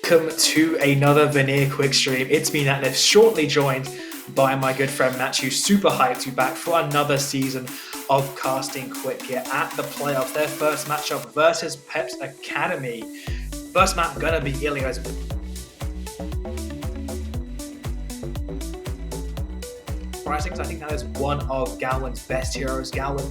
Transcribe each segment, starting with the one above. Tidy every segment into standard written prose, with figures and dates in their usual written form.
Welcome to another VanirQuick stream. It's me, Natnif, shortly joined by my good friend Matthew. Super hyped to be back for another season of Casting Quick here at the playoffs. Their first matchup versus Peps Academy. First map gonna be Ilios. I think that is one of Galwin's best heroes. Galwin,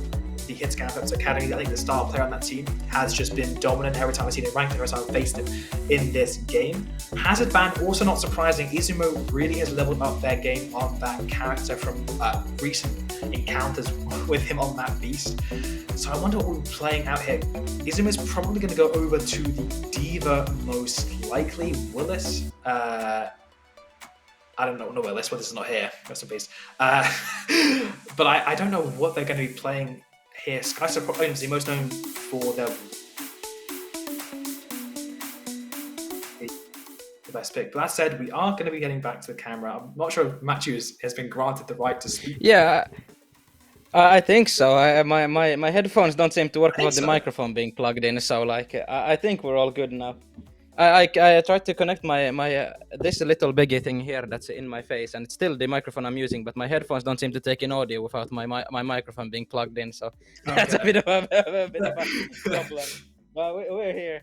the hit scan Peps Academy, I think the star player on that team, has just been dominant every time I've seen him ranked, every time I've faced him in this game. Hazard ban, also not surprising. Izumo really has leveled up their game on that character from recent encounters with him on that beast. So I wonder what we're playing out here. Izumo's probably going to go over to the Diva most likely. Willis, I don't know, no Willis, Willis is not here, rest in peace. But I don't know what they're going to be playing here. Sky's obviously most known for their the best pick. But that said, we are going to be getting back to the camera. I'm not sure if Matthew has been granted the right to speak. Yeah, I think so. My headphones don't seem to work without the microphone being plugged in, so like I think we're all good now. I tried to connect my this little biggie thing here that's in my face, and it's still the microphone I'm using, but my headphones don't seem to take in audio without my microphone being plugged in, so that's a bit of a problem. But we're here.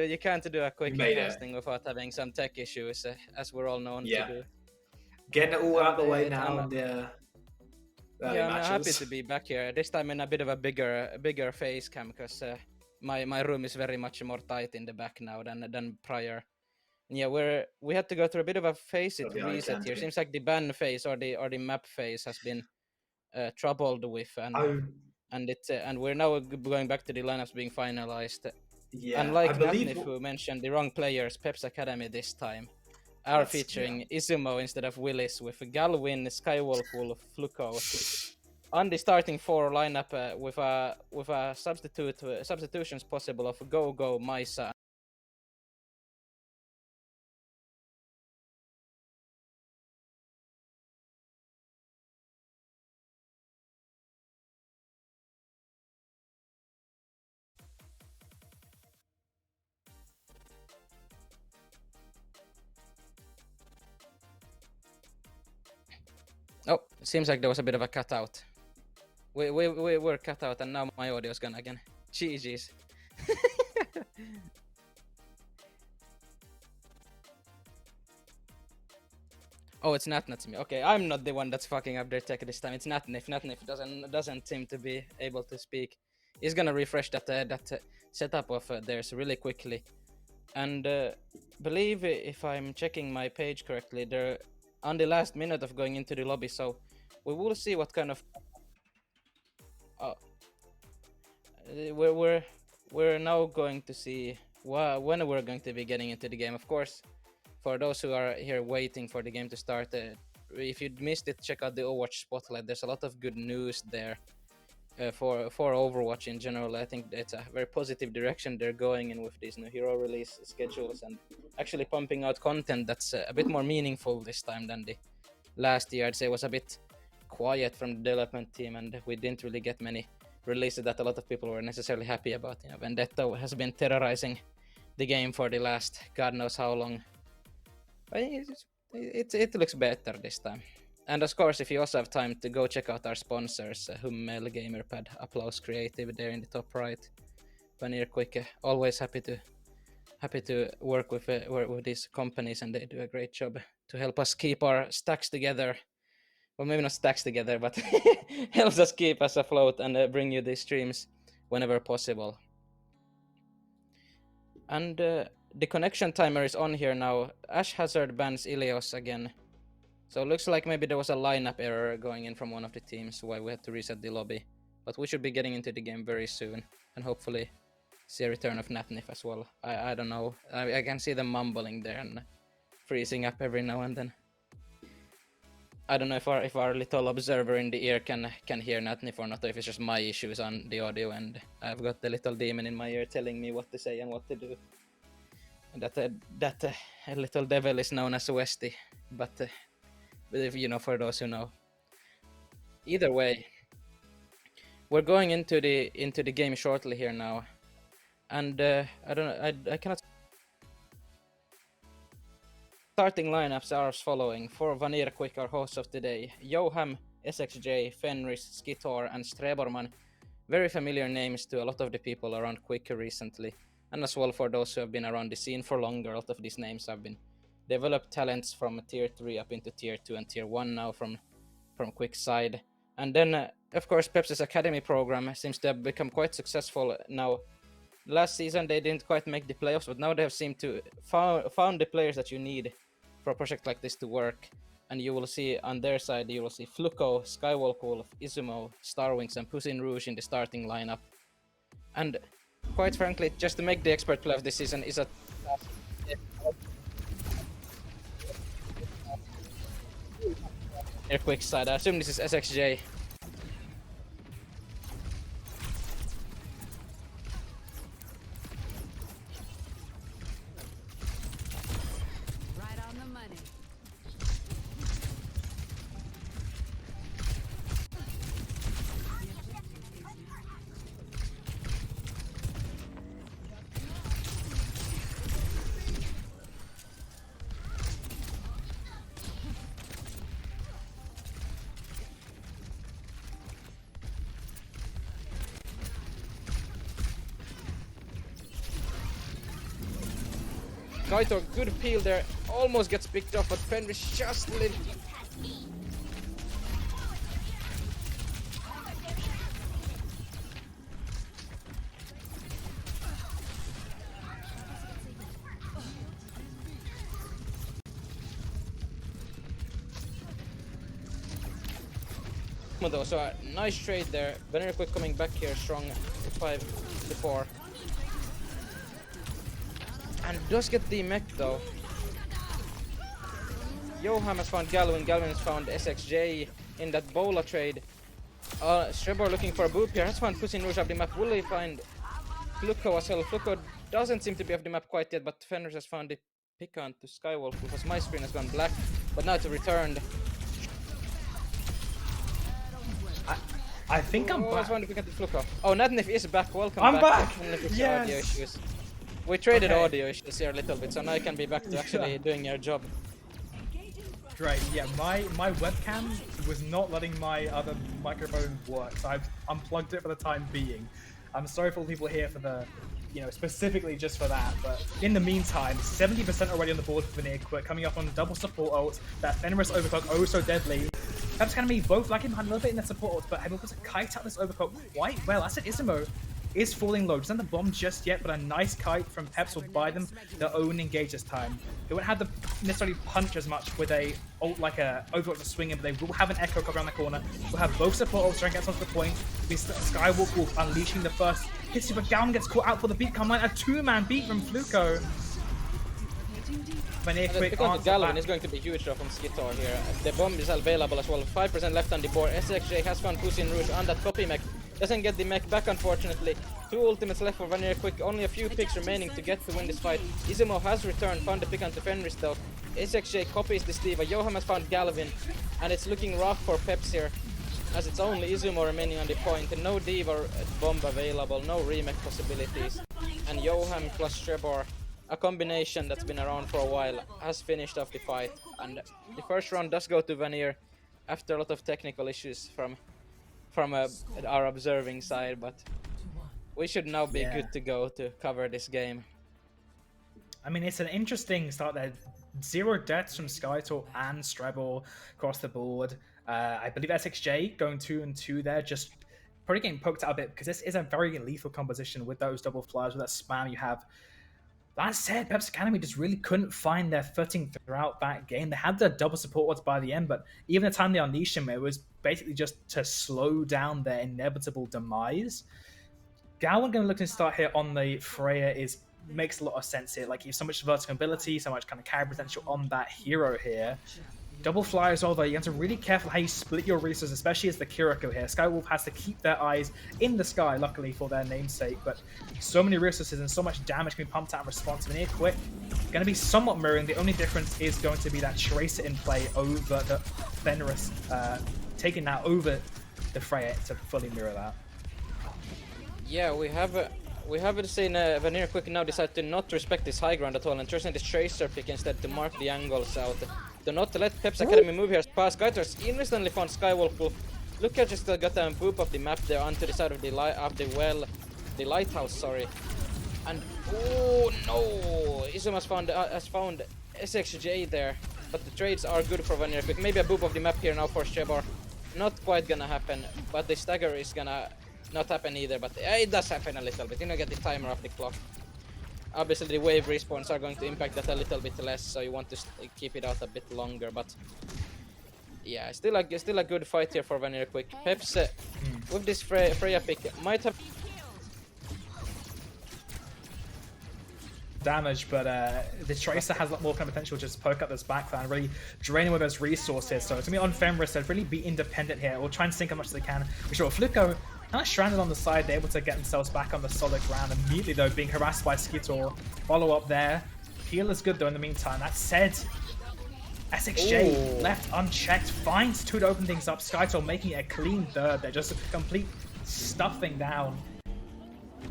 You can't do a quick casting without having some tech issues, as we're all known to do. Getting it all out of the way now. I'm happy to be back here. This time in a bit of a bigger face cam, because my room is very much more tight in the back now than prior. Yeah, we had to go through a bit of a FACEIT reset here. Seems like the ban phase or the map phase has been troubled with, and we're now going back to the lineups being finalized. Yeah, unlike Natnif, who mentioned the wrong players, Peps Academy this time are featuring Izumo instead of Willis, with Galwin, Skywolf, Fluko on the starting 4 lineup, with a substitutions possible of Go, Maisa. Oh, seems like there was a bit of a cutout. We were cut out, and now my audio's gone again. GG's. Oh, it's Natnif. Okay, I'm not the one that's fucking up their tech this time. It's Natnif. Natnif doesn't seem to be able to speak. He's gonna refresh that setup of theirs really quickly, and believe if I'm checking my page correctly, they're on the last minute of going into the lobby. So we will see what kind of. We're now going to see when we're going to be getting into the game. Of course, for those who are here waiting for the game to start, if you missed it, check out the Overwatch Spotlight. There's a lot of good news there for Overwatch in general. I think it's a very positive direction they're going in with these new hero release schedules, and actually pumping out content that's a bit more meaningful this time than the last year. I'd say it was a bit quiet from the development team, and we didn't really get many releases that a lot of people were necessarily happy about. Vendetta has been terrorizing the game for the last God knows how long. But it looks better this time. And of course, if you also have time to go check out our sponsors, Hummel, Gamerpad, Applause Creative there in the top right, VanirQuick, always happy to work with these companies, and they do a great job to help us keep our stacks together. Well, maybe not stacks together, but helps us keep us afloat and bring you these streams whenever possible. And the connection timer is on here now. Ash Hazard bans Ilios again. So it looks like maybe there was a lineup error going in from one of the teams, why we had to reset the lobby. But we should be getting into the game very soon, and hopefully see a return of Natnif as well. I don't know. I can see them mumbling there and freezing up every now and then. I don't know if our little observer in the ear can hear Natnif or not, or if it's just my issues on the audio, and I've got the little demon in my ear telling me what to say and what to do. And that little devil is known as Westy, but if you know, for those who know. Either way, we're going into the game shortly here now, and I cannot. starting lineups are as following. For VanirQuick, our hosts of today: Joham, SXJ, Fenris, Skitor, and Streborman. Very familiar names to a lot of the people around Quick recently, and as well for those who have been around the scene for longer. A lot of these names have been developed talents from tier 3 up into tier 2 and tier 1 now from Quick's side. And then, of course, Peps' academy program seems to have become quite successful now. Last season they didn't quite make the playoffs, but now they have seemed to found the players that you need for a project like this to work. And you will see on their side, you will see Fluko, Skywalk Wolf, Izumo, Starwings, and Puss in Rouge in the starting lineup. And quite frankly, just to make the expert playoff this season is a quick side. I assume this is SXJ. Kaito, good peel there, almost gets picked off, but Fenris just lived. So a nice trade there. VanirQuick coming back here strong, 5-4. And does get the mech though. Joham has found Galvin, Galvin has found SXJ in that Bola trade. Strebor looking for a boop here, has found Puss in Rouge of the map. Will he find Fluko as well? Fluko doesn't seem to be off the map quite yet, but Fenris has found the pick on to Skywolf because my screen has gone black, but now it's returned. I think I'm back. Found the pick on to Fluko. Oh, Natnif is back, welcome I'm back! Yes! Audio issues. We traded audio issues here a little bit, so now I can be back to actually doing your job. Great, yeah, my webcam was not letting my other microphone work, so I've unplugged it for the time being. I'm sorry for the people here for the, specifically just for that, but in the meantime, 70% already on the board for VanirQuick, coming up on double support ult, that Fenris overclock, oh so deadly. Peps going to be both lagging behind a little bit in their support ult, but able to kite out this overclock quite well. I said Izumo is falling low. Doesn't have the bomb just yet, but a nice kite from Peps will buy them their own engage this time. They won't have to necessarily punch as much with a ult like a overclock to swing in, but they will have an echo around the corner. We'll have both support ults trying to get to the point. Skywalk will unleashing the first hit, but Galvin gets caught out for the beat command. A two-man beat from Fluko. Because Galvin is going to be huge though from Skitor here. The bomb is available as well. 5% left on the board. SXJ has found Puss in Rouge on that copy mech. Doesn't get the mech back, unfortunately. 2 ultimates left for VanirQuick. Only a few picks remaining to get to win this fight. Izumo has returned, found the pick onto Fenris though. SXJ copies the Steva. Joham has found Galvin, and it's looking rough for Peps here, as it's only Izumo remaining on the point. And no Diva bomb available, no remake possibilities. And Joham plus Strebor, a combination that's been around for a while, has finished off the fight. And the first round does go to Vanir after a lot of technical issues from our observing side, but we should now be good to go to cover this game. I mean, it's an interesting start there. 0 deaths from Skytor and Strebor across the board. I believe SXJ going 2-2 there, just probably getting poked out a bit because this is a very lethal composition with those double flyers, with that spam you have. That said, Peps Academy just really couldn't find their footing throughout that game. They had the double support odds by the end, but even the time they unleashed him, it was basically just to slow down their inevitable demise. Galvin going to look to start here on the Freya makes a lot of sense here. Like, you have so much vertical ability, so much kind of carry potential on that hero here. Double fly as well, though. You have to be really careful how you split your resources, especially as the Kiriko here. Skywolf has to keep their eyes in the sky, luckily for their namesake, but so many resources and so much damage can be pumped out in response. VanirQuick going to be somewhat mirroring. The only difference is going to be that Tracer in play over the Fenris, taking that over the Freya to fully mirror that. Yeah, we have We haven't seen VanirQuick now decide to not respect this high ground at all and choosing this Tracer pick instead to mark the angles out. Do not let Peps Academy move here. Skyters instantly found Skywalk. Look here, just got a boop of the map there onto the side of the lighthouse, sorry. And oh no, Izum has found SXJ there, but the trades are good for VanirQuick. Maybe a boop of the map here now for Shebar. Not quite gonna happen, but the stagger is gonna not happen either, but it does happen a little bit. You know, get the timer off the clock. Obviously the wave respawns are going to impact that a little bit less, so you want to keep it out a bit longer, but yeah, still a good fight here for VanirQuick. Peps with this Freya pick might have damage, but the Tracer has a lot more kind of potential to just poke up this backline and really drain away those resources. So it's going to be on Fenris to really be independent here, or try and sink as much as they can. For sure, Fluko kind of stranded on the side, they're able to get themselves back on the solid ground immediately, though, being harassed by Skitor. Follow up there. Heal is good, though, in the meantime. That said, SXJ left unchecked, finds two to open things up. Skytor making it a clean third. They're just a complete stuffing down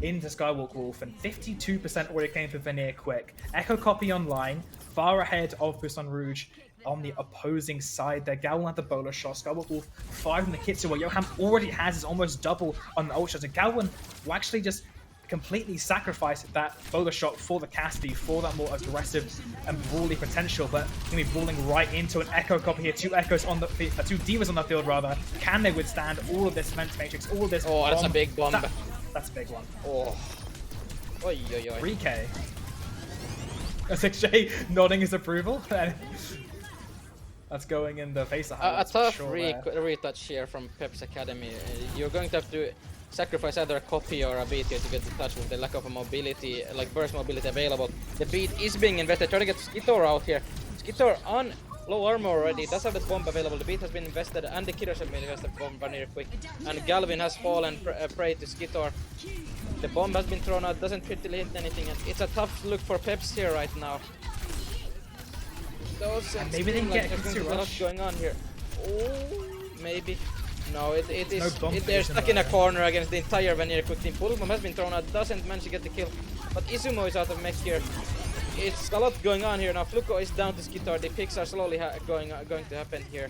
into Skywalk Wolf, and 52% already came for VanirQuick. Echo copy online, far ahead of Busan Rouge on the opposing side there. Gal had the bowler shot. Skywalk Wolf fired from the Kitsu, where Johan already has his almost double on the ult shot. So Galwan will actually just completely sacrifice that bowler shot for the Cassidy, for that more aggressive and brawly potential, but gonna be brawling right into an Echo copy here. Two Echoes on the two Divas on the field rather. Can they withstand all of this Men's Matrix, all of this bomb? That's a big bomb. That's a big one. Oh. Oi, oi, oi. 3K. SXJ nodding his approval. That's going in the face of a tough retouch here from Peps Academy. You're going to have to sacrifice either a copy or a beat here to get the touch with the lack of a mobility, like burst mobility available. The beat is being invested. Try to get Skitor out here. Skitor on low armor already, does have the bomb available. The beat has been invested and the killers have been invested from VanirQuick. And Galvin has fallen prey to Skitor. The bomb has been thrown out, doesn't really hit anything. And it's a tough look for Peps here right now. Maybe they can get a lot going on here. Oh, maybe. No, they're stuck in a corner against the entire VanirQuick team. Pull bomb has been thrown out, doesn't manage to get the kill. But Izumo is out of mech here. It's a lot going on here now. Fluko is down to Skitor. The picks are slowly going to happen here.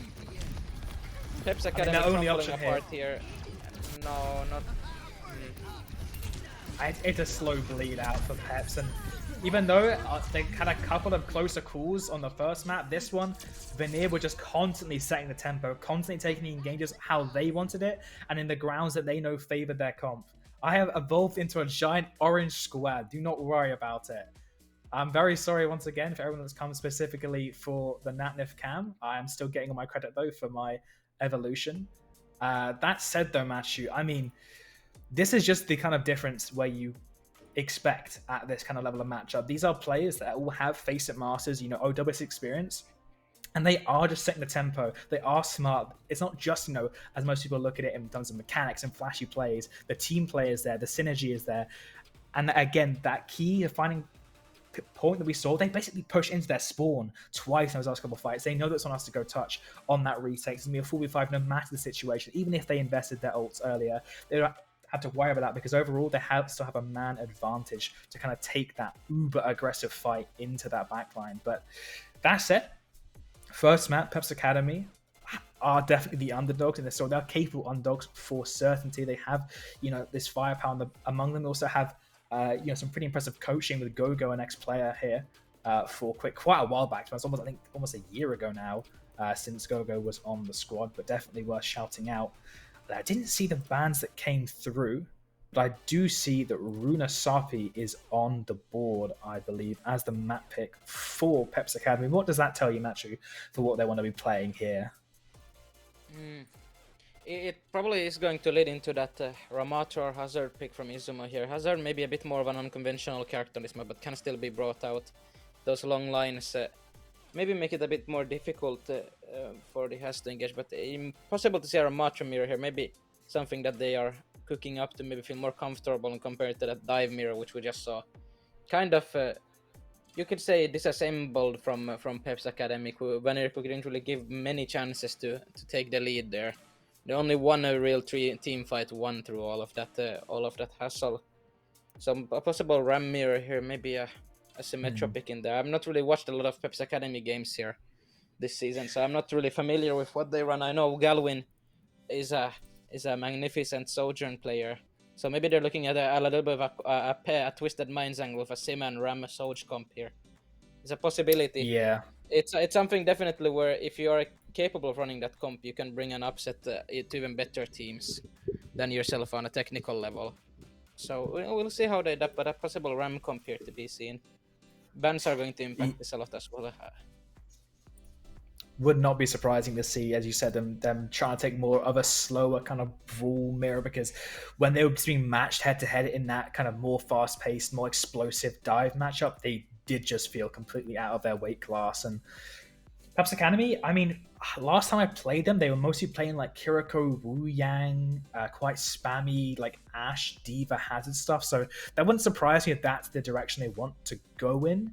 Peps Academy crumbling apart here. No, not. It's a slow bleed out for Peps, and even though they had a couple of closer calls on the first map, this one, Vanir were just constantly setting the tempo, constantly taking the engages how they wanted it, and in the grounds that they know favored their comp. I have evolved into a giant orange squad. Do not worry about it. I'm very sorry once again for everyone that's come specifically for the Natnif cam. I am still getting all my credit though for my evolution. That said though, Matthew, I mean, this is just the kind of difference where you expect at this kind of level of matchup. These are players that all have FACEIT Masters, you know, OWS experience, and they are just setting the tempo. They are smart. It's not just, you know, as most people look at it in terms of mechanics and flashy plays. The team play is there, the synergy is there, and again, that key of finding point that we saw, they basically push into their spawn twice in those last couple of fights. They know that someone has to go touch on that retake. It's going to be a 4v5 no matter the situation. Even if they invested their ults earlier, they don't have to worry about that because overall they still have a man advantage to kind of take that uber aggressive fight into that backline. But that said, first map, Peps Academy are definitely the underdogs in this story. They're capable underdogs for certainty. They have, you know, this firepower among them. They also have you know, some pretty impressive coaching with Gogo, an ex-player here for quite a while back. It's almost, I think, almost a year ago now since Gogo was on the squad, but definitely worth shouting out. I didn't see the bans that came through, but I do see that Runa Sapi is on the board, I believe, as the map pick for Peps Academy. What does that tell you, Matthew, for what they want to be playing here? It probably is going to lead into that Ramato or Hazard pick from Izuma here. Hazard maybe a bit more of an unconventional character on this map, but can still be brought out. Those long lines maybe make it a bit more difficult for the Has to engage, but impossible to see a Ramato mirror here. Maybe something that they are cooking up to maybe feel more comfortable compared to that dive mirror, which we just saw. Kind of, you could say disassembled from Peps Academy. VanirQuick didn't really give many chances to take the lead there. They only won a real team fight, won through all of that hassle. So a possible Ram mirror here, maybe a Symmetra pick in there. I've not really watched a lot of Peps Academy games here this season, so I'm not really familiar with what they run. I know Galwin is a magnificent Sojourn player, so maybe they're looking at a little bit of a Twisted Minds angle with a Sim and Ram Soj comp here. It's a possibility. Yeah. It's something definitely where if you are capable of running that comp, you can bring an upset to even better teams than yourself on a technical level. So we'll see how they adapt, but a possible Ram comp here to be seen. Bans are going to impact this a lot as well. Would not be surprising to see, as you said, them trying to take more of a slower kind of brawl mirror, because when they were being matched head to head in that kind of more fast paced, more explosive dive matchup, they did just feel completely out of their weight class. And Peps Academy, I mean, last time I played them, they were mostly playing like Kiriko, Wu Yang, quite spammy, like Ashe, Diva, Hazard stuff. So that wouldn't surprise me if that's the direction they want to go in.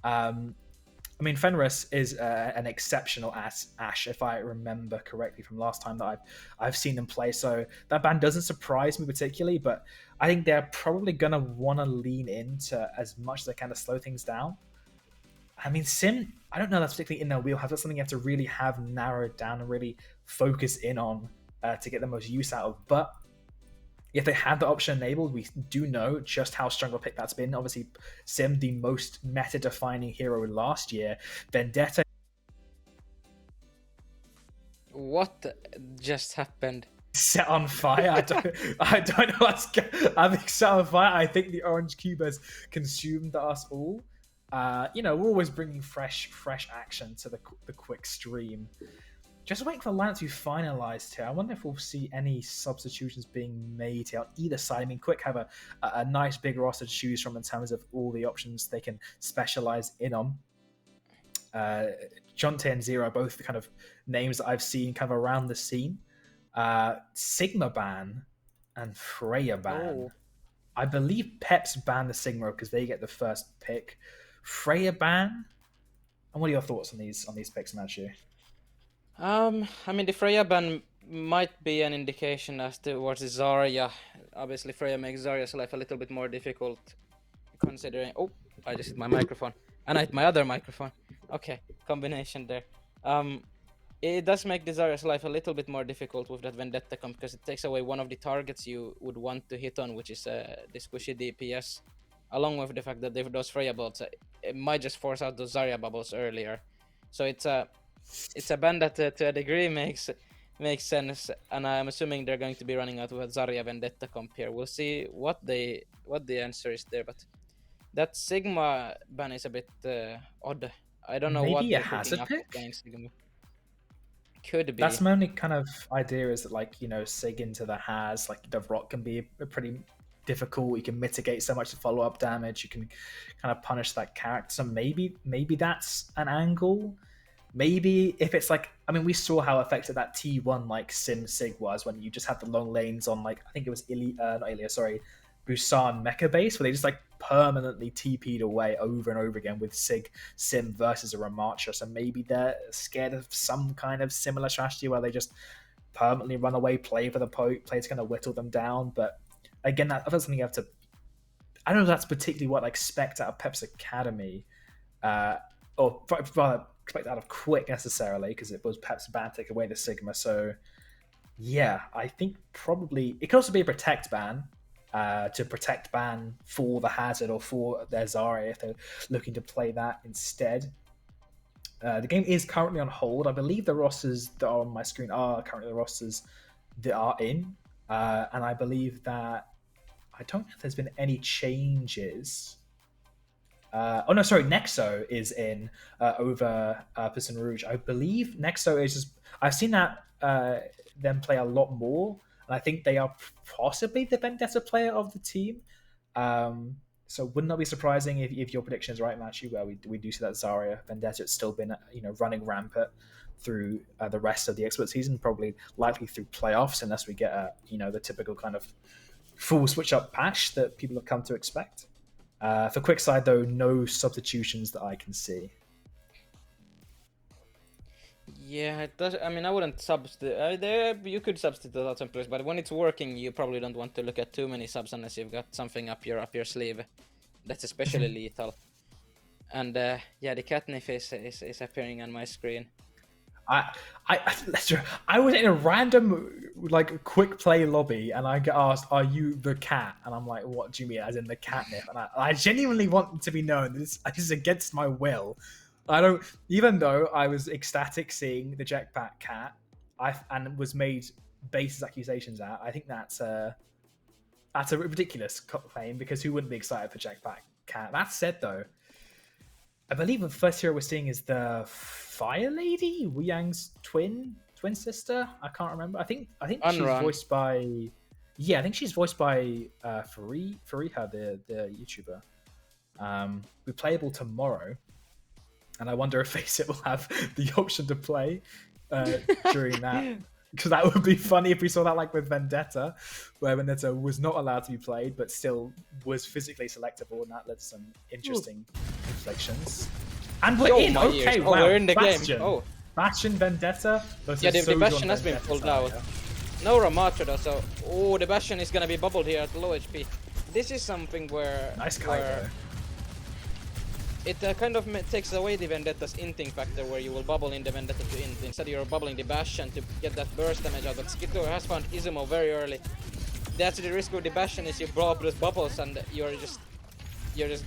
I mean, Fenris is an exceptional Ashe, if I remember correctly from last time that I've seen them play. So that ban doesn't surprise me particularly, but I think they're probably going to want to lean into as much as they can to slow things down. I mean, Sim, I don't know that's particularly in their wheelhouse. That's something you have to really have narrowed down and really focus in on to get the most use out of. But if they have the option enabled, we do know just how strong a pick that's been. Obviously, Sim, the most meta-defining hero last year. Vendetta. What just happened? Set on fire. I don't know what's I'm set on fire. I think the orange cube has consumed us all. We're always bringing fresh action to the quick stream. Just waiting for the lineup to be finalized here. I wonder if we'll see any substitutions being made here on either side. I mean, Quick have a nice big roster to choose from in terms of all the options they can specialize in on. Jonte and Zero are both the kind of names that I've seen kind of around the scene. Sigma ban and Freya ban. Oh. I believe Peps ban the Sigma because they get the first pick. Freya ban. And what are your thoughts on these picks, Matthew? I mean, the Freya ban might be an indication as towards Zarya. Obviously, Freya makes Zarya's life a little bit more difficult, considering. Oh, I just hit my microphone, and I hit my other microphone. Okay, combination there. It does make the Zarya's life a little bit more difficult with that Vendetta comp because it takes away one of the targets you would want to hit on, which is the squishy DPS, along with the fact that those Freya bolts, it might just force out those Zarya bubbles earlier. So it's a ban that to a degree makes sense, and I'm assuming they're going to be running out with a Zarya Vendetta comp here. We'll see what the answer is there, but that Sigma ban is a bit odd. I don't know. Maybe what a hazard pick. Sigma. Could be. That's my only kind of idea is that Sig into the Haz, like the rock can be a pretty difficult. You can mitigate so much follow-up damage. You can kind of punish that character. So maybe that's an angle. Maybe if it's we saw how effective that T1 Sim Sig was when you just had the long lanes on I think it was Busan Mecha base, where they just permanently TP'd away over and over again with Sim versus a Ramattra. So maybe they're scared of some kind of similar strategy where they just permanently run away, play for the play to kind of whittle them down. But again, that's something you have to. I don't know if that's particularly what I expect out of Peps Academy, or rather expect out of Quick necessarily, because it was Peps ban take away the Sigma. So yeah, I think probably it could also be a protect ban. To protect ban for the Hazard or for their Zarya if they're looking to play that instead. The game is currently on hold. I believe the rosters that are on my screen are currently the rosters that are in. And I believe that I don't know if there's been any changes. Nexo is in over Piston Rouge. I believe Nexo is just. I've seen that them play a lot more. And I think they are possibly the Vendetta player of the team. So wouldn't that be surprising if your prediction is right, Matthew, where we do see that Zarya Vendetta has still been running rampant through the rest of the expert season, probably likely through playoffs, unless we get the typical kind of full switch up patch that people have come to expect. For Quickside though, no substitutions that I can see. Yeah, it does. I mean, I wouldn't substitute. There, you could substitute out some players, but when it's working, you probably don't want to look at too many subs unless you've got something up your sleeve that's especially lethal. And yeah, the catnip is appearing on my screen. I was in a random like quick play lobby and I get asked, "Are you the cat?" And I'm like, "What do you mean?" As in the catnip? And I genuinely want to be known. This is against my will. I don't. Even though I was ecstatic seeing the jetpack cat, and was made baseless accusations at. I think that's a ridiculous claim because who wouldn't be excited for jetpack cat? That said, though, I believe the first hero we're seeing is the Fire Lady, Wu Yang's twin sister. I can't remember. I think she's voiced by. Yeah, I think she's voiced by Fariha, the YouTuber. Be playable tomorrow, and I wonder if FACEIT will have the option to play during that. Because that would be funny if we saw that like with Vendetta, where Vendetta was not allowed to be played, but still was physically selectable, and that led to some interesting inflections. And we're in. Okay, wow. We're in the Bastion. game. Oh, Bastion Vendetta. Yeah, the Bastion has been pulled out. No Ramatra though, so the Bastion is gonna be bubbled here at low HP. This is something where nice where it kind of takes away the Vendetta's inting factor, where you will bubble in the Vendetta to int. Instead, you're bubbling the Bastion to get that burst damage out. But Skitor has found Izumo very early. That's the risk with the Bastion, is you blow up those bubbles and you're just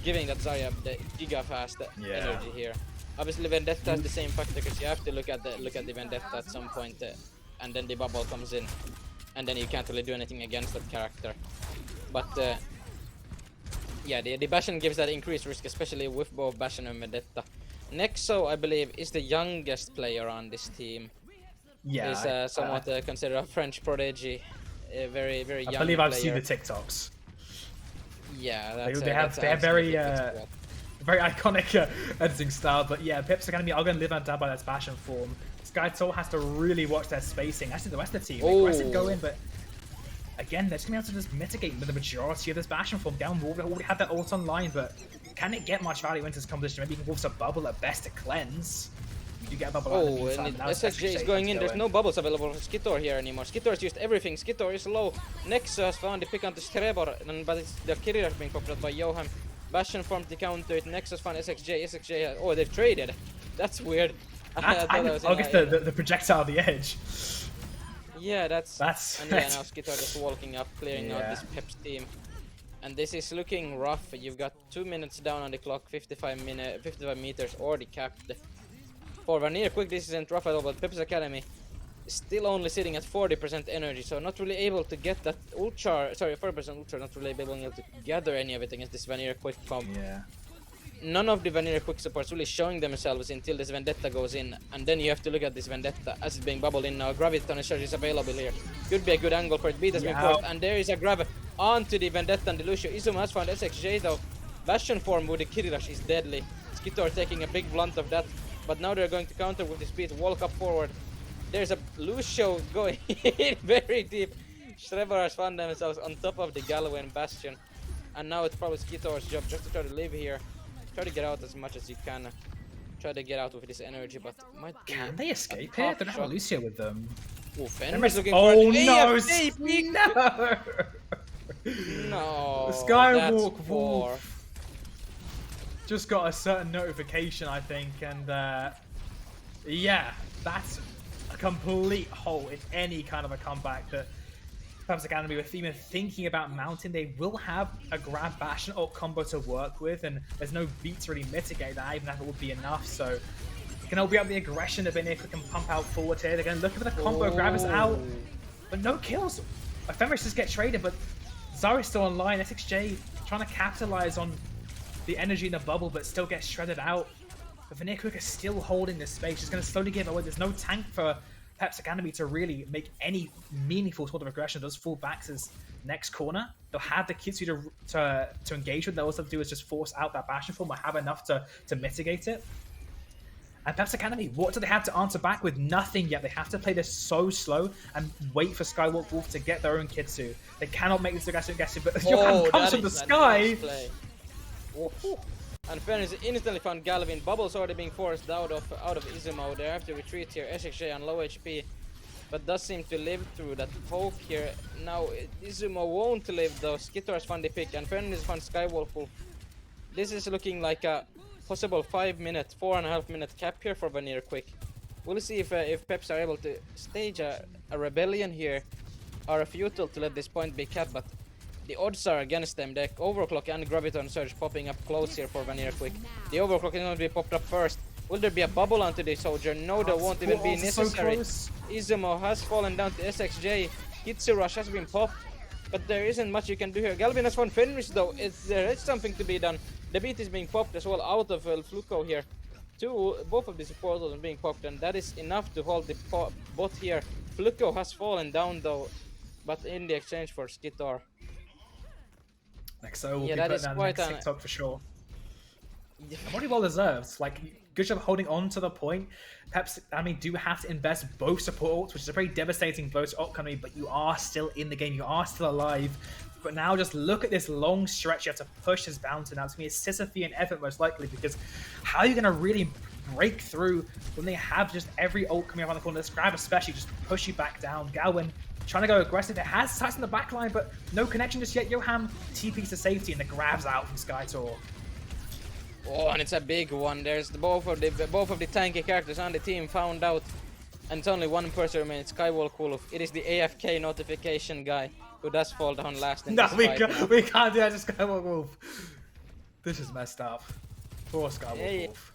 giving that Zarya the giga fast energy here. Obviously, Vendetta has the same factor because you have to look at the Vendetta at some point, and then the bubble comes in, and then you can't really do anything against that character. But yeah, the Bastion gives that increased risk, especially with both Bastion and Vendetta. Nexo, I believe, is the youngest player on this team. Yeah, he's somewhat considered a French prodigy, a very young player. I believe I've seen the TikToks. Yeah, they have very iconic editing style. But yeah, Peps are going to live and die by that Bastion form. Skytoll has to really watch their spacing. Actually, the rest of the team, aggressive go in, but again, they're just going to be able to just mitigate with the majority of this Bastion form. Down Wolf, they already have that ult online, but can it get much value into this competition? Maybe you can Wolf's a bubble at best to cleanse. You get a bubble out in the meantime. And SXJ is going in. There's no bubbles available for Skitor here anymore. Skitor's used everything. Skitor is low. Nexo has found the pick onto Strebor, but it's the Kirirash being popped up by Johan. Bastion formed to counter it. Nexus found SXJ. SXJ has, they've traded. That's weird. I'll get the projectile of the edge. Yeah, that's and yeah, now Skitor just walking up, clearing out this Peps team. And this is looking rough. You've got 2 minutes down on the clock, 55 meters already capped. For VanirQuick, this isn't rough at all, but Peps Academy still only sitting at 40% energy, so not really able to get that ult charge. Sorry, 40% ult charge, not really able to gather any of it against this VanirQuick comp. Yeah. None of the VanirQuick supports really showing themselves until this Vendetta goes in, and then you have to look at this Vendetta as it's being bubbled in now. Graviton charge is available here. Could be a good angle for it. Beat has been forced, and there is a grab onto the Vendetta and the Lucio. Izumo has found SXJ though. Bastion form with the Kirirash is deadly. Skitor taking a big blunt of that, but now they're going to counter with the speed. Walk up forward. There's a Lucio going very deep. Strebor has found themselves on top of the Galwen Bastion, and now it's probably Skitor's job just to try to live here. Try to get out as much as you can. Try to get out with this energy, but can they escape here? They don't have Lucio with them. Oh, Fenrir's looking for no! No! No! The Skywalk Wolf just got a certain notification, I think, and yeah, that's a complete hole in any kind of a comeback that Peps Academy with even thinking about mounting. They will have a grab Bastion ult combo to work with, and there's no beat to really mitigate that, even if it would be enough. So you can all be up the aggression of VanirQuick can pump out forward here. They're going to look for the combo, grab is out, but no kills. Ephemeris just get traded, but Zarya's still online. SXJ trying to capitalize on the energy in the bubble, but still gets shredded out. But VanirQuick is still holding this space. She's going to slowly give away. There's no tank for Peps Academy to really make any meaningful sort of aggression. Those fall backs is next corner. They'll have the Kitsu to engage with. They'll also have to do is just force out that Bastion form or have enough to mitigate it. And Peps Academy, what do they have to answer back with? Nothing yet. They have to play this so slow and wait for Skywalk Wolf to get their own Kitsu. They cannot make this aggressive, but Johan comes from the sky. Nice And Fairness instantly found Galvin. Bubbles already being forced out of Izumo. They have to retreat here. SXJ on low HP, but does seem to live through that poke here. Now Izumo won't live though. Skitter has found the pick, and Fairness found Skywolf. This is looking like a possible 5-minute, 4.5-minute cap here for VanirQuick. We'll see if Peps are able to stage a rebellion here, or a futile to let this point be capped, but the odds are against them. The overclock and graviton surge popping up close here for VanirQuick. The overclock is going to be popped up first. Will there be a bubble onto the soldier? No, that won't even be necessary. So Izumo has fallen down to SXJ. Hitsu Rush has been popped, but there isn't much you can do here. Galvin has found Fenris though. There is something to be done. The beat is being popped as well out of Fluko here. Both of these portals are being popped, and that is enough to hold the bot here. Fluko has fallen down though, but in the exchange for Skitor. Nexo will be put down next TikTok for sure. Already well deserved. Like, good job holding on to the point. Peps, I mean, do have to invest both support ults, which is a very devastating blow to upcoming, but you are still in the game. You are still alive. But now just look at this long stretch. You have to push this bounty now. It's going to be a Sisyphean effort most likely, because how are you going to really break through when they have just every ult coming around the corner? This grab especially just push you back down. Galwin trying to go aggressive. It has sights in the back line, but no connection just yet. Johan TPs to safety, and the grabs out from Skytor. Oh, and it's a big one. There's both of the tanky characters on the team found out, and it's only one person remaining. Skywolf Wolf. It is the AFK notification guy who does fall down last in this fight. We can't do that to Skywolf Wolf. This is messed up. Poor Skywolf Wolf.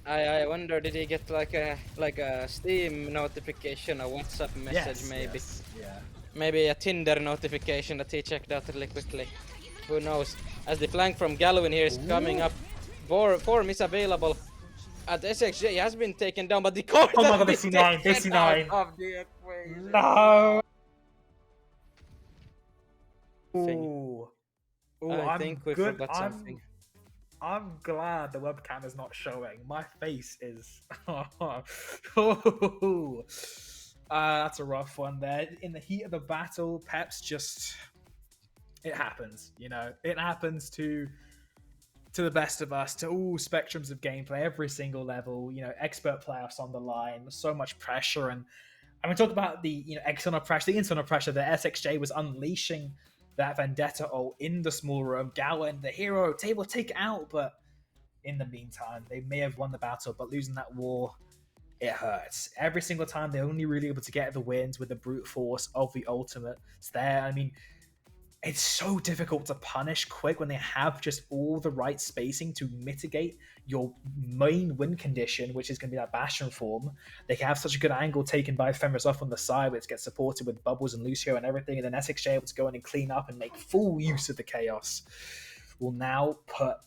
I wonder, did he get like a Steam notification, a WhatsApp message, maybe? Yes, yeah. Maybe a Tinder notification that he checked out really quickly. Who knows? As the flank from Galvin here is coming up. Form is available at SXJ. He has been taken down, but the card oh my god, the C9, the C9. Of the equation. No! Ooh. Ooh, I think we forgot something. I'm glad the webcam is not showing. My face is... that's a rough one there. In the heat of the battle, Peps just... It happens, you know. It happens to the best of us, to all spectrums of gameplay, every single level. You know, expert playoffs on the line, so much pressure, and we talked about the external pressure, the internal pressure that SXJ was unleashing that Vendetta ult in the small room. Galvin, the hero, table take it out, but in the meantime, they may have won the battle, but losing that war, it hurts. Every single time, they're only really able to get the wins with the brute force of the ultimate. It's there. I mean, it's so difficult to punish Quick when they have just all the right spacing to mitigate your main win condition, which is going to be that Bastion form. They can have such a good angle taken by Fenris off on the side, which gets supported with Bubbles and Lucio and everything, and then SXJ able to go in and clean up and make full use of the chaos. Will now put,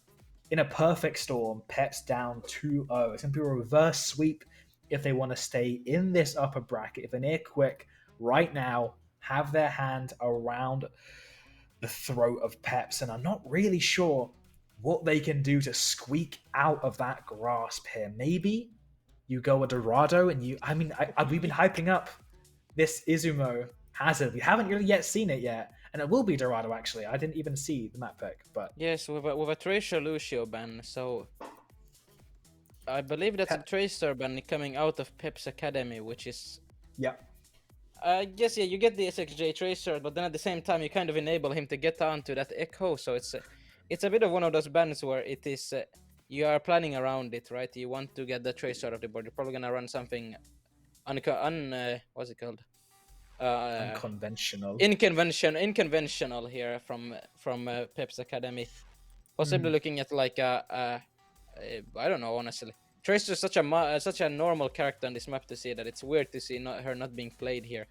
in a perfect storm, Peps down 2-0. It's going to be a reverse sweep if they want to stay in this upper bracket. If VanirQuick right now have their hand around the throat of Peps, and I'm not really sure what they can do to squeak out of that grasp here. Maybe you go a Dorado, and we've been hyping up this Izumo Hazard. We haven't really yet seen it yet, and it will be Dorado actually. I didn't even see the map pick, but yes, with a Tracer Lucio ban, so I believe that's a Tracer ban coming out of Peps Academy, which is yes, yeah, you get the SXJ Tracer, but then at the same time you kind of enable him to get onto that Echo, so it's a bit of one of those bans where it is you are planning around it, right? You want to get the Tracer out of the board. You're probably gonna run something what's it called? Unconventional here from Peps Academy. Possibly looking at like I don't know, honestly. Tracer is such a normal character on this map to see that it's weird to see her not being played here.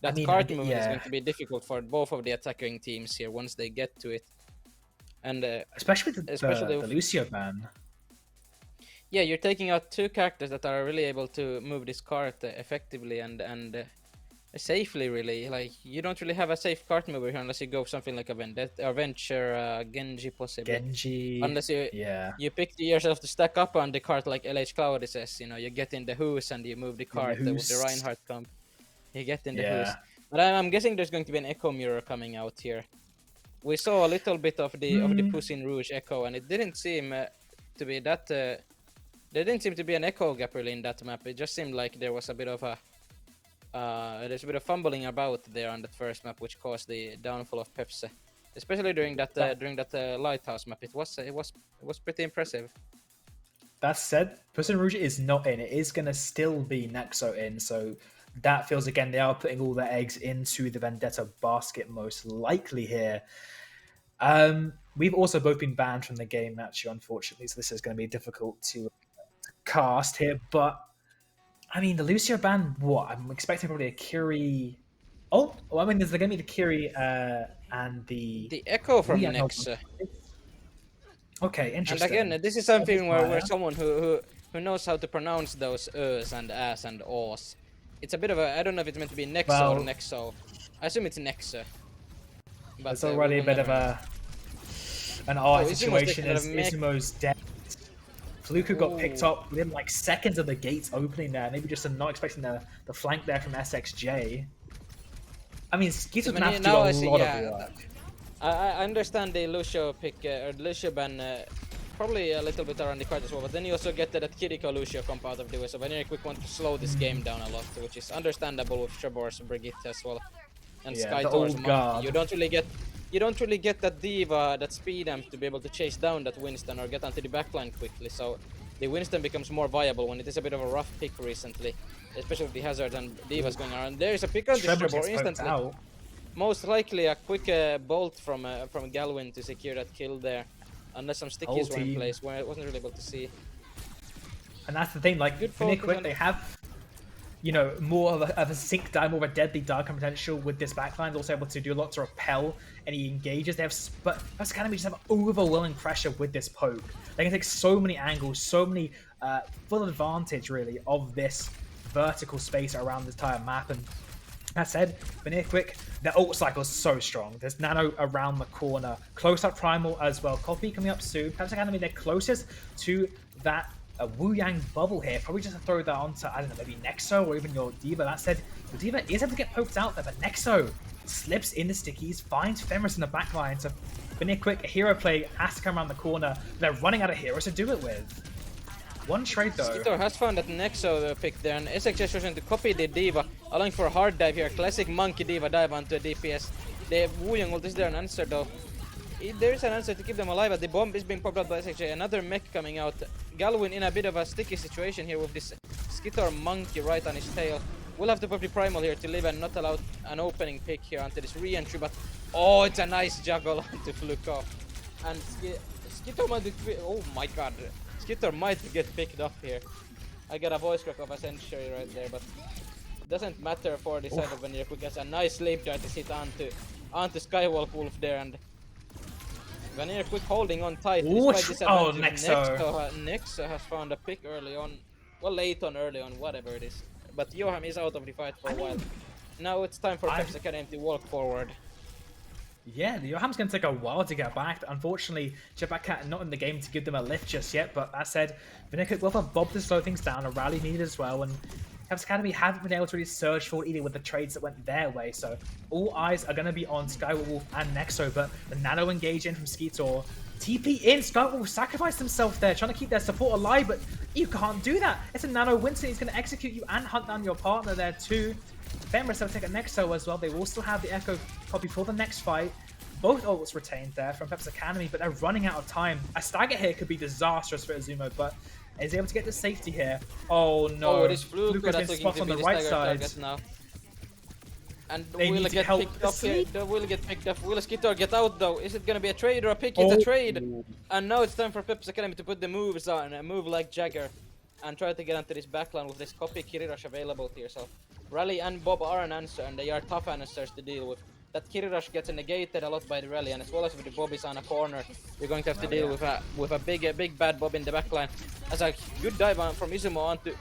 That card movement is going to be difficult for both of the attacking teams here once they get to it, and especially the Lucio ban. Yeah, you're taking out two characters that are really able to move this card effectively and safely. Really, like you don't really have a safe card mover here unless you go something like a Vendetta or Venture, Genji possibly. Unless you pick yourself to stack up on the card like LH Cloud says. You know, you get in the Who's and you move the card with the Reinhardt comp. You get in the Who's. But I'm guessing there's going to be an Echo Mirror coming out here. we saw a little bit of the Hmm. Puss in Rouge echo, and it didn't seem to be that. There didn't seem to be an echo gap really in that map. It just seemed like there was a bit of a there's a bit of fumbling about there on that first map, which caused the downfall of Peps. Especially during that lighthouse map, it was pretty impressive. That said, Puss in Rouge is not in. It is going to still be Nexo in. So that feels, again, they are putting all their eggs into the Vendetta basket most likely here. We've also both been banned from the game, actually, unfortunately. So this is going to be difficult to cast here. But, I mean, the Lucio ban, what? I'm expecting probably a Kiri... Oh, well, I mean, there's going to be the Kiri and the... The echo from Yeah, no, Nex. okay, And interesting. again, this is something where someone who knows how to pronounce those and as and os. It's a bit of a, I don't know if it's meant to be Nexo or Nexo. I assume it's Nexo. But it's already a bit of an odd situation as Izumo's dead. Fluku got picked up within like seconds of the gates opening there. Maybe just not expecting the flank there from SXJ. I mean, Skeeter's gonna have to do a lot of work. I understand the Lucio pick, or Lucio ban, probably a little bit around the card as well, but then you also get that Kiriko Lucio comp out of the way, so VanirQuick want to slow this game down a lot, which is understandable with Trebor's Brigitte as well. And Skytor's Monkey. You don't really get that Diva, that speed amp to be able to chase down that Winston or get onto the backline quickly, so the Winston becomes more viable when it is a bit of a rough pick recently, especially with the Hazard and Divas going around. There is a pick on this Trebor instantly. Most likely a quick bolt from Galwin to secure that kill there, unless some stickies were in place where I wasn't really able to see. And that's the thing, like VanirQuick, they have, you know, more of a sync dive, more of a deadly dive potential with this backline. They're also able to do a lot to repel any engages. They have, but Peps Academy just have overwhelming pressure with this poke. They can take so many angles, so many full advantage really of this vertical space around the entire map. And that said, VanirQuick, their ult cycle is so strong. There's Nano around the corner, close up Primal as well. Coffee coming up soon. Peps Academy, they're closest to that Wu Yang bubble here. Probably just to throw that onto, I don't know, maybe Nexo or even your Diva. That said, your Diva is able to get poked out there, but Nexo slips in the stickies, finds Fenris in the backline. So VanirQuick, a hero play, has to come around the corner. They're running out of heroes to do it with. One trade though. Skitor has found that Nexo pick there, and SXJ is trying to copy the Diva, allowing for a hard dive here. Classic monkey Diva dive onto a DPS. The Wu Yang ult, is there an answer though? There is an answer to keep them alive, but the bomb is being popped out by SXJ. Another mech coming out. Galwin in a bit of a sticky situation here with this Skitor monkey right on his tail. We'll have to pop the Primal here to live and not allow an opening pick here onto this re-entry, but oh, it's a nice juggle onto Fluko. And Skitor might be, oh my god. Skitor might get picked up here. I got a voice crack of a century right there, but it doesn't matter for the side of VanirQuick. Has a nice sleep try to sit onto Skywalk Wolf there, and VanirQuick holding on tight. Nexo has found a pick early on, well late on, early on, whatever it is. But Johan is out of the fight for a while. Now it's time for Peps Academy to walk forward. Yeah, the Joham's going to take a while to get back. Unfortunately, Jetpack not in the game to give them a lift just yet, but that said, VanirQuick will have Bob to slow things down, a rally needed as well, and Peps Academy haven't been able to really surge forward either with the trades that went their way, so all eyes are going to be on Skywalk Wolf and Nexo, but the Nano engage in from Skitor. TP in, Skywalk Wolf sacrificed himself there, trying to keep their support alive, but you can't do that. It's a Nano Winston, he's going to execute you and hunt down your partner there too. Fenris will take a Nexo as well. They will still have the Echo copy for the next fight. Both ults retained there from Peps Academy, but they're running out of time. A stagger here could be disastrous for Izumo, but is able to get to safety here. Oh no! Oh, it is Fluke that's looking to on be the right side now. And they will get picked up here. They will get picked up. Will Skitor get out though? Is it gonna be a trade or a pick? It's a trade. And now it's time for Peps Academy to put the moves on, a move like Jagger, and try to get onto this backline with this copy Kirirush available here. So Rally and Bob are an answer, and they are tough answers to deal with. That Kirirush gets negated a lot by the Rally, and as well as with the Bob is on a corner, you're going to have to deal with a big bad Bob in the backline. As a good dive on from Izumo onto.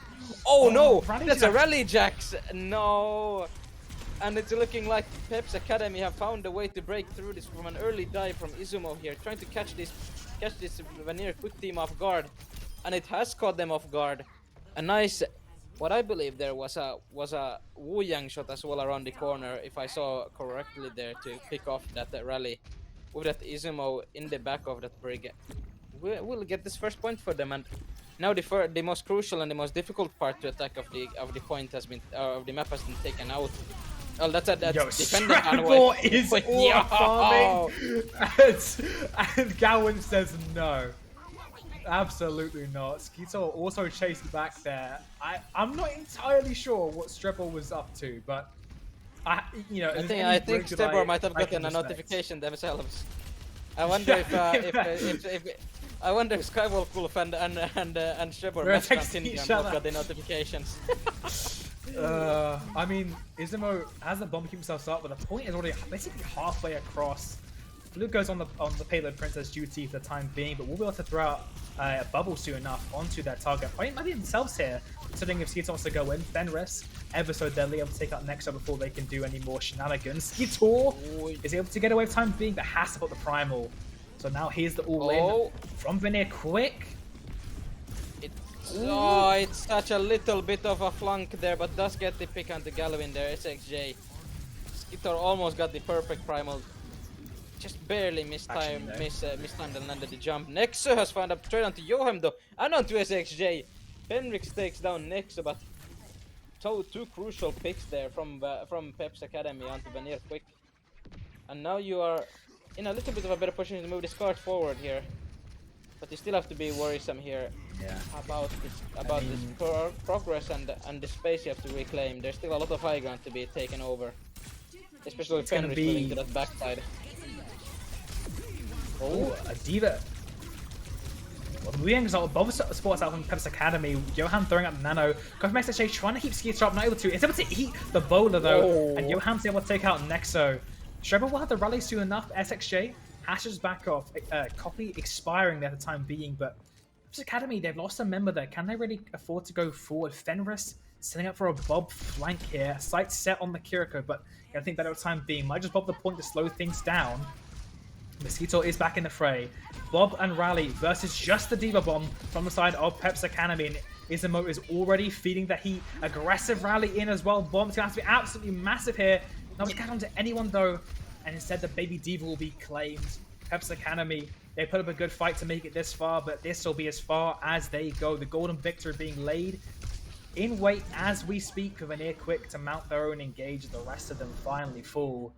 Oh no! That's a Rally Jax! No! And it's looking like Peps Academy have found a way to break through this from an early dive from Izumo here, trying to catch this VanirQuick team off guard, and it has caught them off guard. A nice, what I believe there was a Wu Yang shot as well around the corner, if I saw correctly there, to pick off that Rally. with that Izumo in the back of that brig, we'll get this first point for them. And now the most crucial and the most difficult part to attack of the point has been of the map has been taken out. Oh, that's defending Scrabble is all farming, and Gowan says no. Absolutely not. Skeetor also chased back there. I'm not entirely sure what Strebor was up to, but I think Strebor might have gotten a notification themselves. I wonder if I wonder if Skywolf and Strebor messed around and both got the notifications. I mean, Izumo has the bomb keep himself up, but the point is already basically halfway across. Blue goes on the payload princess duty for the time being, but we'll be able to throw out a bubble soon enough onto their target. Maybe themselves here, considering if Skeetor wants to go in. Fenris, ever so deadly, able to take out Nexo before they can do any more shenanigans. Skeetor is able to get away for time being, but has to put the primal. So now here's the all-in from VanirQuick. It's such a little bit of a flunk there, but does get the pick onto Galvin there. SXJ. Skeetor almost got the perfect primal. Just barely mistimed and landed the jump. Nexo has found up straight onto Johem though, and onto SXJ. Fenrix takes down Nexo, but two crucial picks there from Peps Academy onto VanirQuick. And now you are in a little bit of a better position to move this card forward here. But you still have to be worrisome here about this progress and the space you have to reclaim. There's still a lot of high ground to be taken over. Especially with Fenris moving to that backside. Oh, a diva. Well, moving both sports out from Peps Academy. Johan throwing up Nano. Go from SHA trying to keep Skeetor up, not able to. It's able to eat the bowler though. And Johan's able to take out Nexo. Strebor will have the rally soon enough. SXJ hashes back off. Copy expiring there for the time being. But Peps Academy, they've lost a member there. Can they really afford to go forward? Fenris setting up for a Bob flank here. Sight set on the Kiriko, but I think that at the time being might just bob the point to slow things down. Mosquito is back in the fray. Bob and Rally versus just the Diva Bomb from the side of Peps Academy. And Izumo is already feeding the heat. Aggressive Rally in as well. Bomb's going to have to be absolutely massive here. Not to catch on to anyone though. And instead the baby Diva will be claimed. Peps Academy, they put up a good fight to make it this far, but this will be as far as they go. The golden victory being laid in wait as we speak for VanirQuick to mount their own engage. The rest of them finally fall.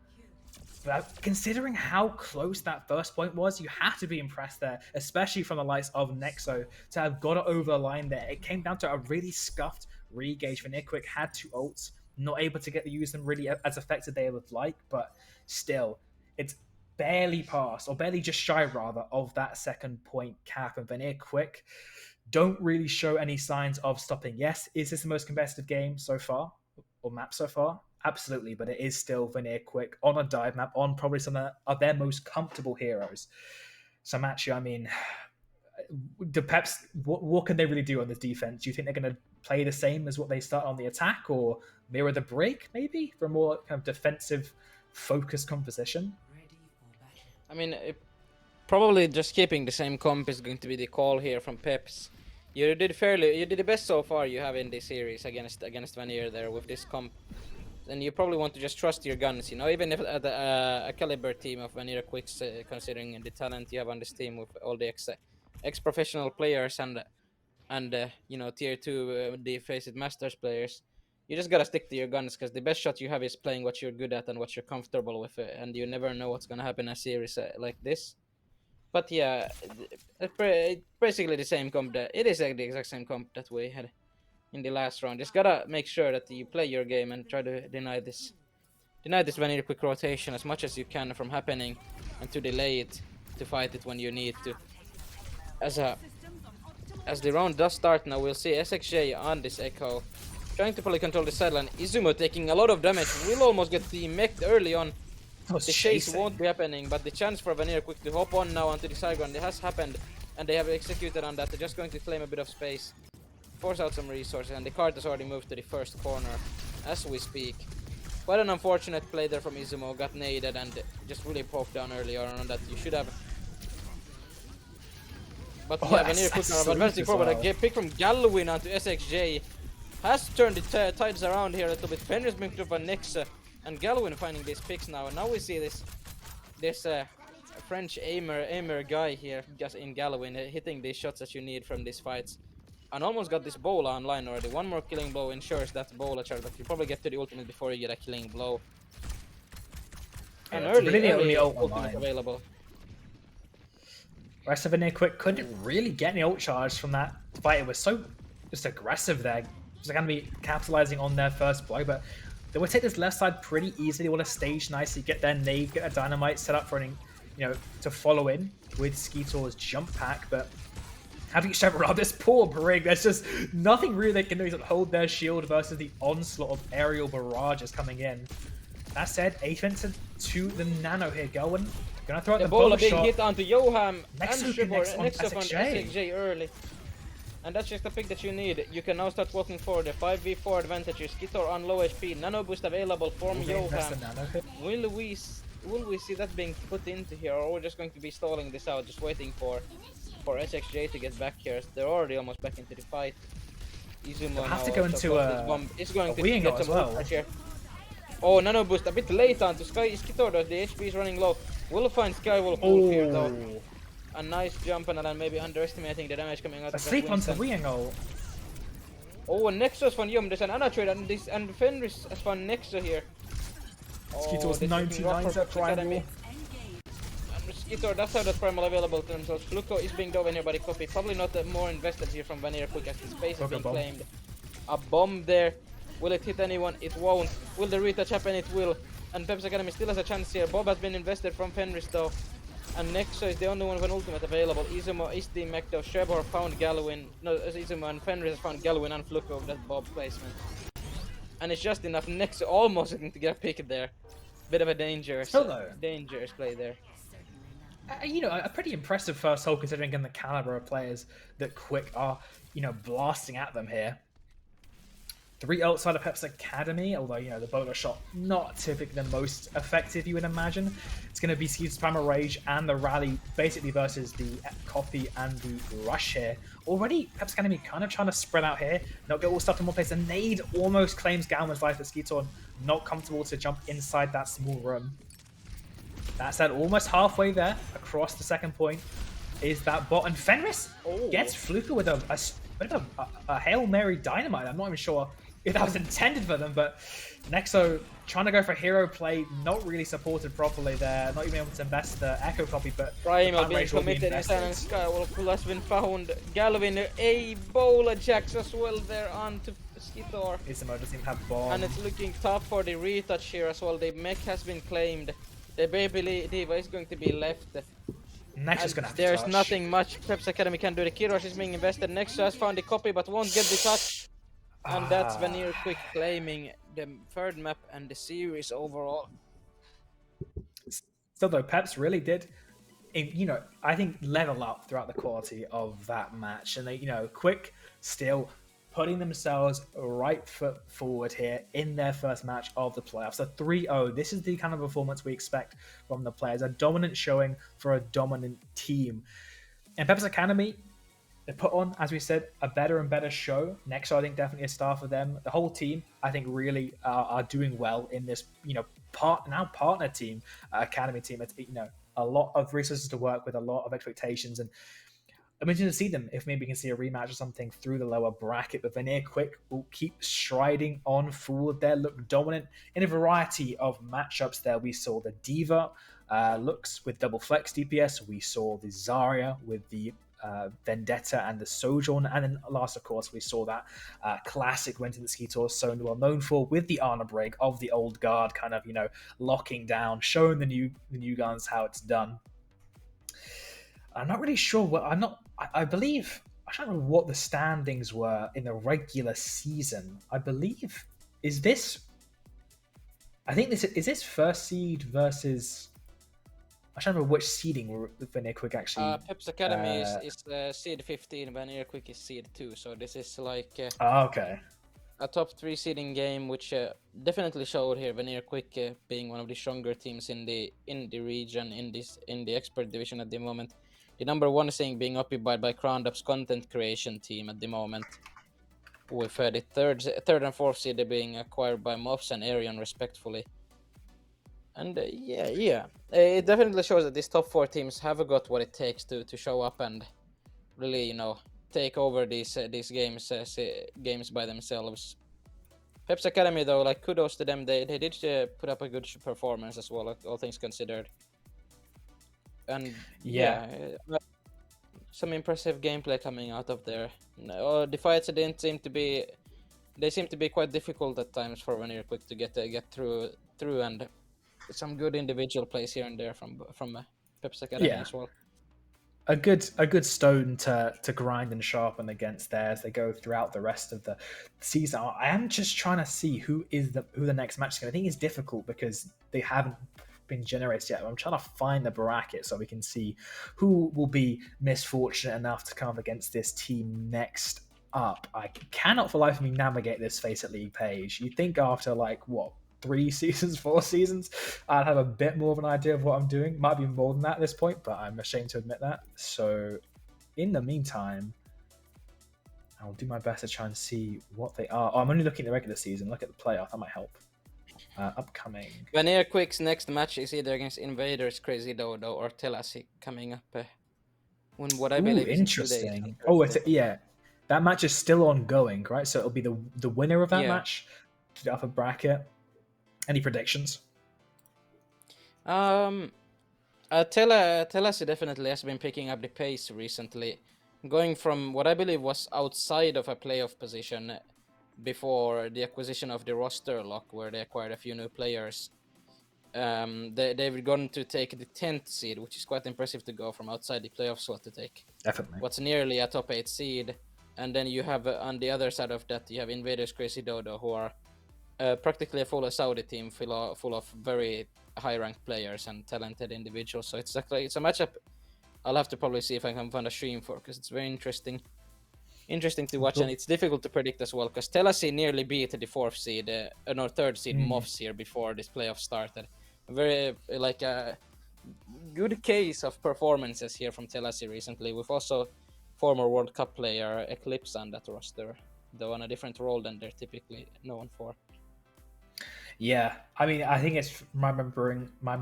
But considering how close that first point was, you have to be impressed there, especially from the likes of Nexo, to have got it over the line there. It came down to a really scuffed re-gauge. VanirQuick had 2 ults, not able to get to use them really as effective they would like, but still, it's barely past, or barely just shy rather, of that second point cap. And VanirQuick don't really show any signs of stopping. Yes, is this the most competitive game so far, or map so far? Absolutely, but it is still VanirQuick on a dive map, on probably some of their most comfortable heroes. So, Matthew, I mean, the Peps, what can they really do on this defense? Do you think they're going to play the same as what they start on the attack, or mirror the break, maybe, for a more kind of defensive, focused composition? I mean, probably just keeping the same comp is going to be the call here from Peps. You did the best so far you have in this series against Vanir there with this comp. And you probably want to just trust your guns, you know, even if a caliber team of VanirQuicks, considering the talent you have on this team with all the ex-professional players and you know, tier 2 the FACEIT Masters players, you just gotta stick to your guns, because the best shot you have is playing what you're good at and what you're comfortable with, and you never know what's gonna happen in a series like this. But yeah, basically the same comp. It is the exact same comp that we had in the last round. Just gotta make sure that you play your game and try to deny this VanirQuick rotation as much as you can from happening, and to delay it, to fight it when you need to. As the round does start now, we'll see SXJ on this Echo, trying to probably control the sideline. Izumo taking a lot of damage, will almost get the mech early on. The chase won't be happening, but the chance for VanirQuick to hop on now onto the side ground, it has happened, and they have executed on that. They're just going to claim a bit of space, force out some resources, and the cart has already moved to the first corner as we speak. Quite an unfortunate play there from Izumo, got naded and just really poked down earlier on that. You should have. But yeah, VanirQuick are advancing forward. A pick from Galwin onto SXJ has turned the tides around here a little bit. Fenris being through by Nexa, and Galwin finding these picks now. And now we see this French aimer guy here, just in Galloway, hitting these shots that you need from these fights. And almost got this Bola online already. One more killing blow ensures that Bola charge, but you probably get to the ultimate before you get a killing blow. And Yeah, early ult ultimate online. available. Rest of VanirQuick couldn't really get any ult charge from that fight. It was so just aggressive there. It was going to be capitalizing on their first blow, but they would take this left side pretty easily. They want to stage nicely, get their nade, get a dynamite set up for an, to follow in with Skeetor's jump pack, but how do you shove around this poor Brig? There's just nothing really they can do except hold their shield versus the onslaught of aerial barrages coming in. That said, Aethrin to the nano here. Gelwin gonna throw out the Bola Bola being shot. hit onto Johan and Nexo next on on SXJ. SXJ early. And that's just the pick that you need. You can now start walking forward. The 5v4 advantages. Skeetor on low HP. Nano boost available from Johan. Will we see that being put into here, or we're just going to be stalling this out, just waiting for SXJ to get back here? They're already almost back into the fight. Izumo have to go into it's going to Wing get as some well. here. Oh, nano boost a bit late onto Skeetor though. The HP is running low. We'll find Skywolf Wolf here though. A nice jump and then maybe underestimating the damage coming out of Asleep onto the Wing ult. Oh, and Nexus from Yum. There's an Anna trade and Fenris has found Nexus here. Skeetor's 99 at Primal. Skeetor does have that Primal available to themselves. Fluko is being dove in here by the copy. Probably not more invested here from VanirQuick as the space is being claimed. A bomb there. Will it hit anyone? It won't. Will the retouch happen? It will. And Peps Academy still has a chance here. Bob has been invested from Fenris though. And Nexo is the only one with an ultimate available. Izumo is the mech though. Shrebor found Gallowin. No, Izumo and Fenris has found Gallowin and Fluko with that Bob placement. And it's just enough. Nexo almost looking to get a pick there. Bit of a dangerous play there. A pretty impressive first hole considering the caliber of players that Quick are, blasting at them here. 3 outside of Peps Academy, although, the Bola shot not typically the most effective, you would imagine. It's going to be Skeetor's Primal Rage and the Rally basically versus the Copy and the Rush here. Already, Peps Academy kind of trying to spread out here, not get all stuff in one place. And Nade almost claims Galman's life, but Skeetor not comfortable to jump inside that small room. That said, almost halfway there, across the second point, is that bot. And Fenris gets Fluka with a Hail Mary Dynamite. I'm not even sure if that was intended for them, but Nexo trying to go for hero play, not really supported properly there, not even able to invest the Echo Copy, but Primal being committed inside and Skywolf has been found. Galvin, a Bola jacks as well there onto Skeetor. Izumo doesn't have bomb. And it's looking tough for the retouch here as well. The mech has been claimed. The baby Diva is going to be left. Nexus gonna have there's touch. nothing much Peps Academy can do. The Kirosh is being invested. Nexus has found the copy but won't get the touch. And that's VanirQuick claiming the third map and the series overall. Still though, Peps really did, I think level up throughout the quality of that match. And they, Quick still putting themselves right foot forward here in their first match of the playoffs. So 3-0, this is the kind of performance we expect from the players. A dominant showing for a dominant team. And Peps Academy, they put on, as we said, a better and better show. Next, I think definitely a star for them. The whole team, I think, really are doing well in this, partner team, academy team. It's, a lot of resources to work with, a lot of expectations, and I'm interested to see them if maybe we can see a rematch or something through the lower bracket. But VanirQuick will keep striding on forward there, look dominant in a variety of matchups there. We saw the Diva looks with double flex DPS. We saw the Zarya with the Vendetta and the Sojourn, and then last, of course, we saw that classic win to the Skeetor, so well known for, with the Arna break of the old guard, kind of locking down, showing the new guns how it's done. I'm not really sure what I believe I don't know what the standings were in the regular season. I believe is this first seed versus. I don't remember which seeding VanirQuick actually. Peps Academy is seed 15, VanirQuick is seed 2, so this is like okay. A top 3 seeding game, which definitely showed here VanirQuick being one of the stronger teams in the region, in the expert division at the moment. The number 1 thing being occupied by Crownup's content creation team at the moment, with the third and fourth seed being acquired by Moffs and Arion respectively. And it definitely shows that these top four teams have got what it takes to show up and really, take over these games by themselves. Peps Academy, though, like, kudos to them. They did put up a good performance as well, like, all things considered. And some impressive gameplay coming out of there. No, the fights didn't seem to be. They seem to be quite difficult at times for VanirQuick to get through, and some good individual plays here and there from Peps Academy as well. A good stone to grind and sharpen against there as they go throughout the rest of the season. I am just trying to see who the next match is going to. I think it's difficult because they haven't been generated yet. I'm trying to find the bracket so we can see who will be misfortunate enough to come up against this team next up. I cannot for life of me navigate this FACEIT League page. You'd think after like what, 3 seasons, 4 seasons, I'd have a bit more of an idea of what I'm doing. Might be more than that at this point, but I'm ashamed to admit that. So in the meantime, I'll do my best to try and see what they are. Oh, I'm only looking at the regular season. Look at the playoff. That might help. Upcoming. VanirQuick's next match is either against Invaders, Crazy Dodo, or Telasi coming up. When what I believe is interesting. That match is still ongoing, right? So it'll be the winner of that match to the upper bracket. Any predictions? Telasi definitely has been picking up the pace recently, going from what I believe was outside of a playoff position before the acquisition of the roster lock, where they acquired a few new players. They've gone to take the 10th seed, which is quite impressive to go from outside the playoff slot to take Definitely what's nearly a top 8 seed. And then you have on the other side of that, you have Invaders Crazy Dodo, who are practically a full Saudi team full of very high-ranked players and talented individuals. So it's a matchup I'll have to probably see if I can find a stream for, because it's very interesting to watch, and it's difficult to predict as well, because Telasi nearly beat the 4th seed, no, 3rd seed Moffs here before this playoff started. Very like a good case of performances here from Telasi recently, with also former World Cup player Eclipse on that roster, though on a different role than they're typically known for. Yeah, I mean, I think it's remembering my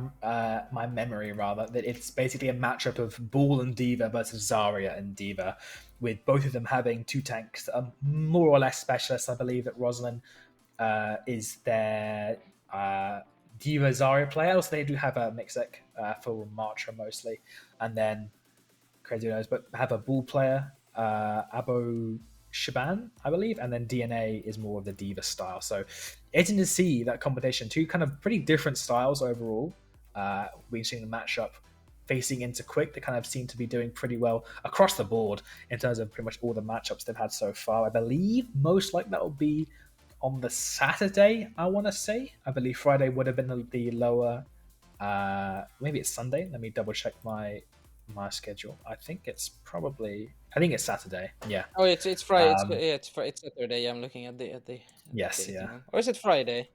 memory rather that it's basically a matchup of Bull and D.Va versus Zarya and D.Va, with both of them having 2 tanks that are more or less specialists. I believe that Rosalind is their D.Va Zarya player. Also, they do have a Mixec for Martra mostly, and then crazy knows, but have a Bull player, Abo Shaban, I believe, and then DNA is more of the D.Va style. So interesting to see that combination, 2 kind of pretty different styles overall. We've seen the matchup facing into Quick. They kind of seem to be doing pretty well across the board in terms of pretty much all the matchups they've had so far. I believe most likely that will be on the Saturday, I want to say. I believe Friday would have been the lower. Maybe it's Sunday. Let me double check my schedule. I think it's Saturday. Yeah. Oh, it's Friday. It's Saturday. I'm looking at the yes, yeah. Or is it Friday?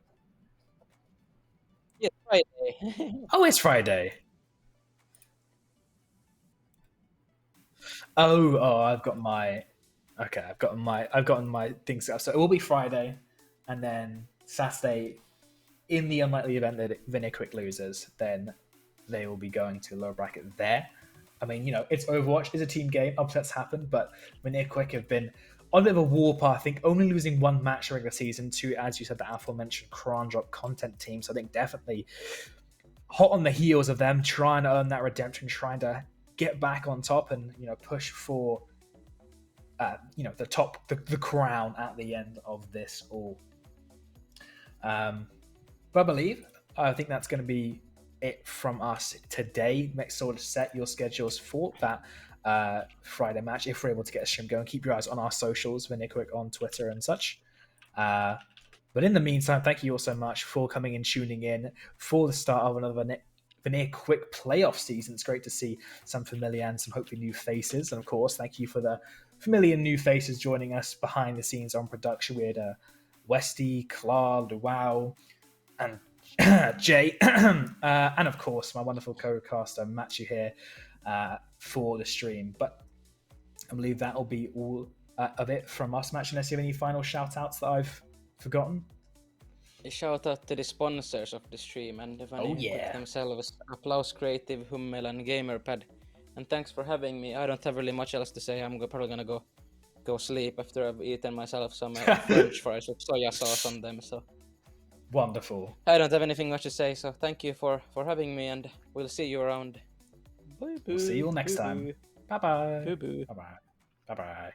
Yeah, Friday. Oh, it's Friday. Oh, I've gotten my things set up. So it will be Friday, and then Saturday. In the unlikely event that VanirQuick loses, then they will be going to lower bracket there. I mean, it's Overwatch, it's a team game, upsets happen, but VanirQuick have been on a bit of a war path, I think, only losing 1 match during the season to, as you said, the aforementioned Cron Drop content team. So I think definitely hot on the heels of them trying to earn that redemption, trying to get back on top and, push for, the top, the crown at the end of this all. But I think that's going to be it from us today. Make sure to set your schedules for that Friday match if we're able to get a stream going. Keep your eyes on our socials, VanirQuick on Twitter and such. But in the meantime, thank you all so much for coming and tuning in for the start of another VanirQuick playoff season. It's great to see some familiar and some hopefully new faces. And of course, thank you for the familiar new faces joining us behind the scenes on production. We had Westy, Claude, Wow, and Jay, and of course my wonderful co-caster Matthew here for the stream. But I believe that will be all of it from us. Matthew, unless you have any final shout outs that I've forgotten. A shout out to the sponsors of the stream and the VanirQuick yeah. themselves, Applause Creative, Hummel, and Gamerpad. And thanks for having me. I don't have really much else to say. I'm probably gonna go sleep after I've eaten myself some French fries with soya sauce on them. So Wonderful. I don't have anything much to say. So thank you for having me, and we'll see you around. Bye. We'll see you all next time. Bye bye. Boo boo. Bye bye. Bye bye.